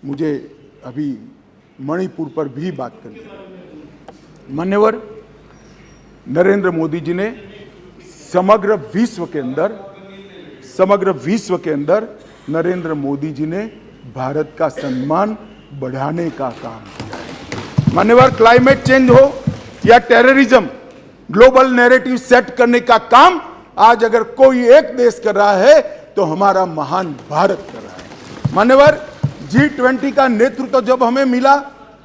मुझे अभी मणिपुर पर भी बात करनी है। मान्यवर, नरेंद्र मोदी जी ने समग्र विश्व के अंदर नरेंद्र मोदी जी ने भारत का सम्मान बढ़ाने का काम किया है। मान्यवर, क्लाइमेट चेंज हो या टेररिज्म, ग्लोबल नैरेटिव सेट करने का काम आज अगर कोई एक देश कर रहा है तो हमारा महान भारत कर रहा है। मान्यवर, G20 का नेतृत्व जब हमें मिला,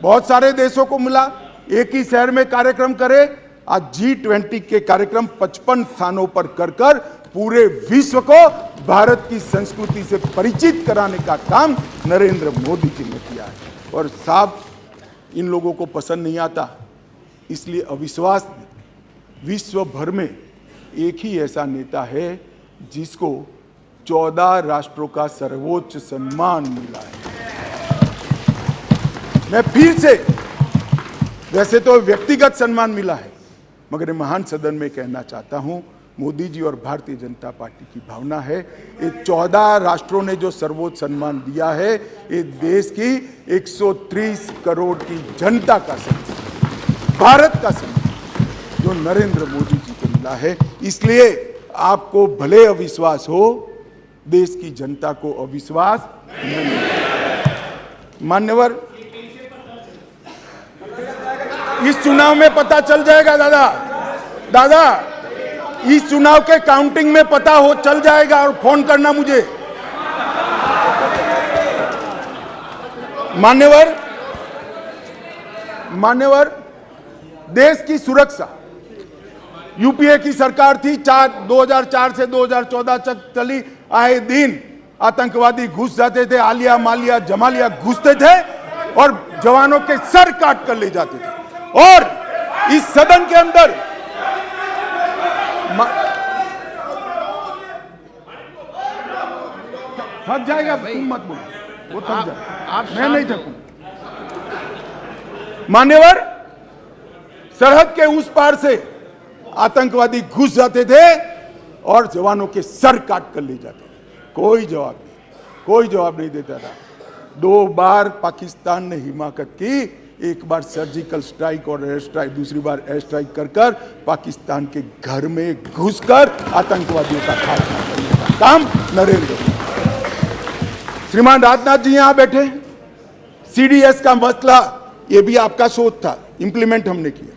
बहुत सारे देशों को मिला, एक ही शहर में कार्यक्रम करे। आज G20 के कार्यक्रम 55 स्थानों पर कर पूरे विश्व को भारत की संस्कृति से परिचित कराने का काम नरेंद्र मोदी जी ने किया है। और साहब, इन लोगों को पसंद नहीं आता, इसलिए अविश्वास। विश्व भर में एक ही ऐसा नेता है जिसको 14 राष्ट्रों का सर्वोच्च सम्मान मिला है। मैं फिर से, वैसे तो व्यक्तिगत सम्मान मिला है, मगर महान सदन में कहना चाहता हूं, मोदी जी और भारतीय जनता पार्टी की भावना है, ये 14 राष्ट्रों ने जो सर्वोच्च सम्मान दिया है, ये देश की 130 करोड़ की जनता का सम्मान, भारत का सम्मान जो नरेंद्र मोदी जी को मिला है। इसलिए आपको भले अविश्वास हो, देश की जनता को अविश्वास नहीं। मान्यवर, इस चुनाव में पता चल जाएगा दादा, इस चुनाव के काउंटिंग में पता हो चल जाएगा, और फोन करना मुझे। मान्यवर, देश की सुरक्षा, यूपीए की सरकार थी, 2004 से 2014 तक चली। आए दिन आतंकवादी घुस जाते थे, आलिया मालिया जमालिया घुसते थे और जवानों के सर काट कर ले जाते थे। और इस सदन के अंदर थक जाएगा, तुम मत बोलो, वो थक जाएगा, मैं नहीं थकूं। मान्यवर, सरहद के उस पार से आतंकवादी घुस जाते थे और जवानों के सर काट कर ले जाते थे। कोई जवाब नहीं देता था। 2 बार पाकिस्तान ने हिमाकत की, एक बार सर्जिकल स्ट्राइक और एयर स्ट्राइक, दूसरी बार एयर स्ट्राइक कर पाकिस्तान के घर में घुसकर आतंकवादियों का खात्मा करने का काम नरेंद्र मोदी। श्रीमान राजनाथ जी यहां बैठे, सीडीएस का मसला, यह भी आपका सोच था, इंप्लीमेंट हमने किया।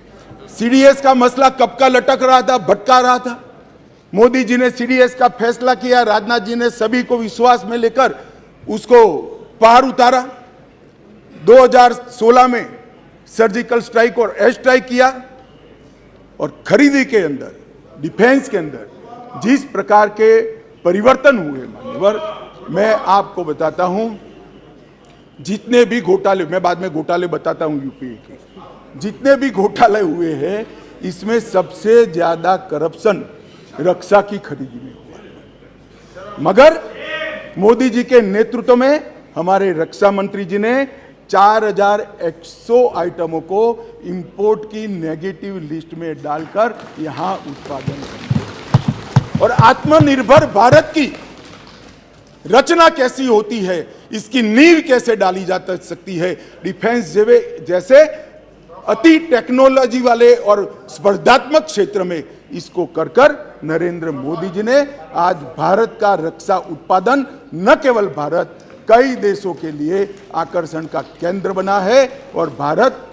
सीडीएस का मसला कब का लटक रहा था, भटका रहा था, मोदी जी ने सीडीएस का फैसला किया, राजनाथ जी ने सभी को विश्वास में लेकर उसको पार उतारा। 2016 में सर्जिकल स्ट्राइक और एयर स्ट्राइक किया, और खरीदी के अंदर, डिफेंस के अंदर जिस प्रकार के परिवर्तन हुए, मान्यवर, मैं आपको बताता हूं, जितने भी घोटाले, मैं बाद में घोटाले बताता हूं यूपीए के, जितने भी घोटाले हुए हैं, इसमें सबसे ज्यादा करप्शन रक्षा की खरीदी में हुआ। मगर मोदी जी के नेतृत्व में हमारे रक्षा मंत्री जी ने 4100 आइटमों को इंपोर्ट की नेगेटिव लिस्ट में डालकर यहां उत्पादन किया। और आत्मनिर्भर भारत की रचना कैसी होती है, इसकी नींव कैसे डाली जा सकती है, डिफेंस जैसे अति टेक्नोलॉजी वाले और स्पर्धात्मक क्षेत्र में इसको कर नरेंद्र मोदी जी ने आज भारत का रक्षा उत्पादन न केवल भारत, कई देशों के लिए आकर्षण का केंद्र बना है, और भारत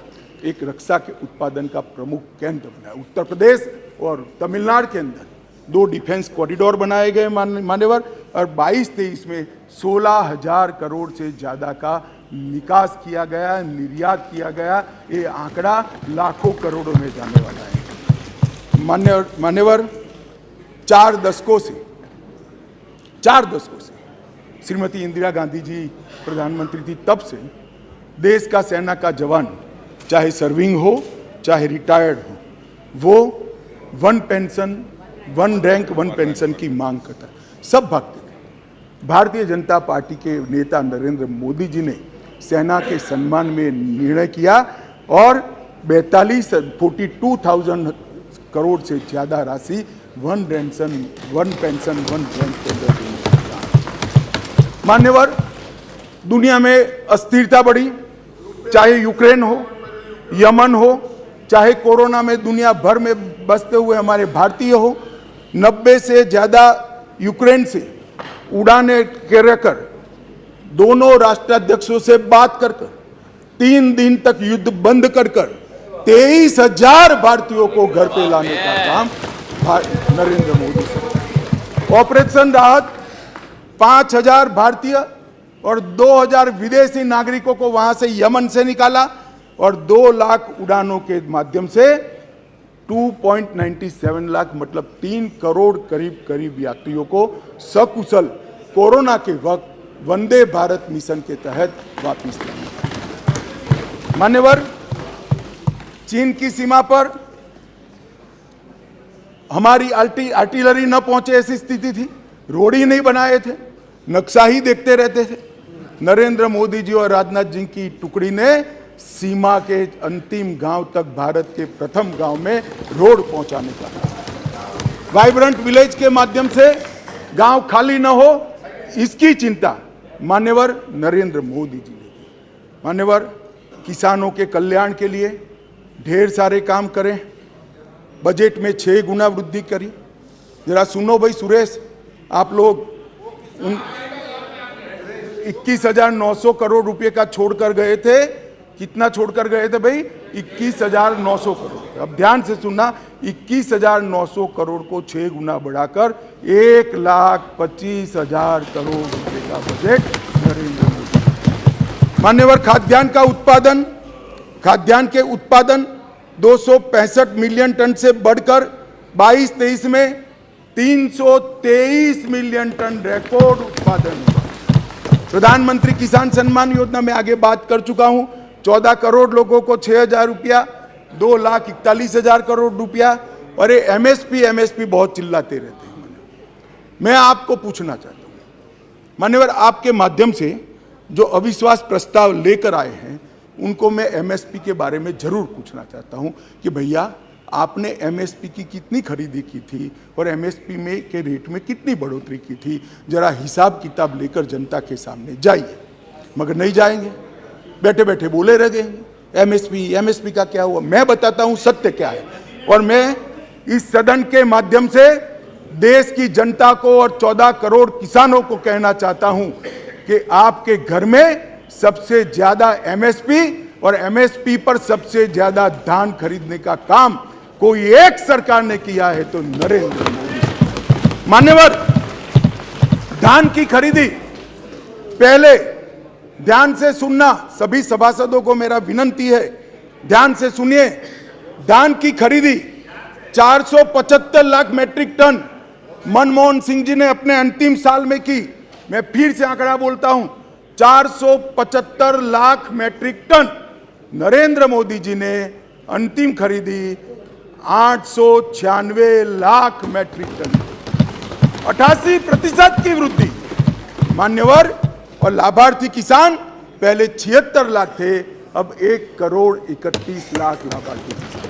एक रक्षा के उत्पादन का प्रमुख केंद्र बना है। उत्तर प्रदेश और तमिलनाडु के अंदर 2 डिफेंस कॉरिडोर बनाए गए मान्यवर, और 22-23 में 16,000 करोड़ से ज्यादा का निकास किया गया, निर्यात किया गया। ये आंकड़ा लाखों करोड़ों में जाने वाला है। मान्यवर, 4 दशकों से श्रीमती इंदिरा गांधी जी प्रधानमंत्री थी, तब से देश का सेना का जवान, चाहे सर्विंग हो चाहे रिटायर्ड हो, वो 1 पेंशन 1 रैंक 1 पेंशन की मांग करता, सब भागते थे। भारतीय जनता पार्टी के नेता नरेंद्र मोदी जी ने सेना के सम्मान में निर्णय किया, और 42,000 करोड़ से ज्यादा राशि 1 पेंशन 1 रैंक के अंदर देने का। मान्यवर, दुनिया में अस्थिरता बढ़ी, चाहे यूक्रेन हो, यमन हो, चाहे कोरोना में दुनिया भर में बसते हुए हमारे भारतीय हो, 90 से ज़्यादा यूक्रेन से उड़ानें कर दोनों राष्ट्राध्यक्षों से बात कर 3 दिन तक युद्ध बंद कर 23,000 भारतीयों को घर पे लाने का काम नरेंद्र मोदी से। ऑपरेशन राहत 5,000 भारतीय और 2,000 विदेशी नागरिकों को वहां से यमन से निकाला और 2 लाख उड़ानों के माध्यम से 2.97 लाख मतलब 3 करोड़ करीब यात्रियों को सकुशल कोरोना के वक्त वंदे भारत मिशन के तहत वापस लाया। मान्यवर, चीन की सीमा पर हमारी आर्टिलरी न पहुंचे ऐसी स्थिति थी, रोड ही नहीं बनाए थे, नक्शा ही देखते रहते थे। नरेंद्र मोदी जी और राजनाथ जी की टुकड़ी ने सीमा के अंतिम गांव तक भारत के प्रथम गांव में रोड पहुंचाने का, वाइब्रेंट विलेज के माध्यम से गांव खाली न हो, इसकी चिंता मान्यवर नरेंद्र मोदी जी ने की। मान्यवर, किसानों के कल्याण के लिए ढेर सारे काम करें, बजट में 6 गुना वृद्धि करी। जरा सुनो भाई सुरेश, आप लोग 21,900 करोड़ रुपए का छोड़कर गए थे। कितना छोड़कर गए थे भाई? 21,900 करोड़। अब ध्यान से सुनना, 21,900 करोड़ को 6 गुना बढ़ाकर 1,25,000 करोड़ रुपए का बजट नरेंद्र मोदी। मान्यवर, खाद्यान्न के उत्पादन 265 मिलियन टन से बढ़कर 22-23 में 323 मिलियन टन रिकॉर्ड उत्पादन हुआ। प्रधानमंत्री किसान सम्मान योजना में आगे बात कर चुका हूं, 14 करोड़ लोगों को 6,000 रुपया, 2,41,000 करोड़ रुपया। और ये एमएसपी बहुत चिल्लाते रहते हैं। मैं आपको पूछना चाहता हूं मान्यवर, आपके माध्यम से जो अविश्वास प्रस्ताव लेकर आए हैं उनको मैं एमएसपी के बारे में जरूर पूछना चाहता हूं कि भैया आपने एमएसपी की कितनी खरीदी की थी और एमएसपी में के रेट में कितनी बढ़ोतरी की थी। जरा हिसाब किताब लेकर जनता के सामने जाइए। मगर नहीं जाएंगे, बैठे बैठे बोले रह गएंगे एमएसपी का क्या हुआ। मैं बताता हूं सत्य क्या है, और मैं इस सदन के माध्यम से देश की जनता को और 14 करोड़ किसानों को कहना चाहता हूं कि आपके घर में सबसे ज्यादा एमएसपी और एमएसपी पर सबसे ज्यादा धान खरीदने का काम कोई एक सरकार ने किया है तो नरेंद्र मोदी। मान्यवर, धान की खरीदी पहले ध्यान से सुनना, सभी सभासदों को मेरा विनती है, ध्यान से सुनिए। धान की खरीदी 475 लाख मैट्रिक टन मनमोहन सिंह जी ने अपने अंतिम साल में की। मैं फिर से आंकड़ा बोलता हूं, 475 लाख मैट्रिक टन। नरेंद्र मोदी जी ने अंतिम खरीदी 896 लाख मैट्रिक टन, 88% की वृद्धि। मान्यवर, और लाभार्थी किसान पहले 76 लाख थे, अब 1 करोड़ 31 लाख लाभार्थी किसान।